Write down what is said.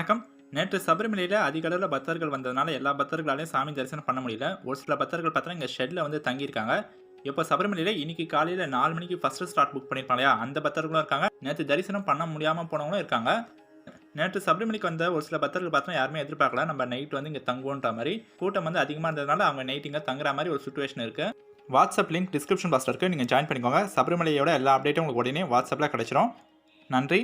வணக்கம். நேற்று சபரிமலையில அதிக அளவுல பக்தர்கள் வந்ததுனால எல்லா பக்தர்களாலயும் சாமி தரிசனம் பண்ண முடியல. ஒரு சில பக்தர்கள் பார்த்தீங்கன்னா இங்க ஷெட்ல வந்து தங்கியிருக்காங்க. இப்போ சபரிமலையில இன்னைக்கு காலையில 4 மணிக்கு ஃபர்ஸ்ட் ஸ்லாட் புக் பண்ணியிருப்பாங்க இல்லையா? அந்த பக்தர்களும் இருக்காங்க. நேத்து தரிசனம் பண்ண முடியாம போனவங்களும் இருக்காங்க. நேற்று சபரிமலைக்கு வந்த ஒரு சில பக்தர்கள் பார்த்தோம்னா யாருமே எதிர்பார்க்கல. நம்ம நைட் வந்து இங்க தங்குவோன்ற மாரி. கூட்டம் வந்து அதிகமா இருந்ததுனால அவங்க நைட் இங்க தங்குற மாரி ஒரு சிச்சுவேஷன் இருக்கு. வாட்ஸ்அப் லிங்க் டிஸ்கிரிப்ஷன் பாக்ஸ்ல இருக்கு. நீங்க ஜாயின் பண்ணிக்கோங்க. சபரிமலையோட எல்லா அப்டேட்டும் உங்களுக்கு உடனே வாட்ஸ்அப்ல கிடைச்சிரும். நன்றி.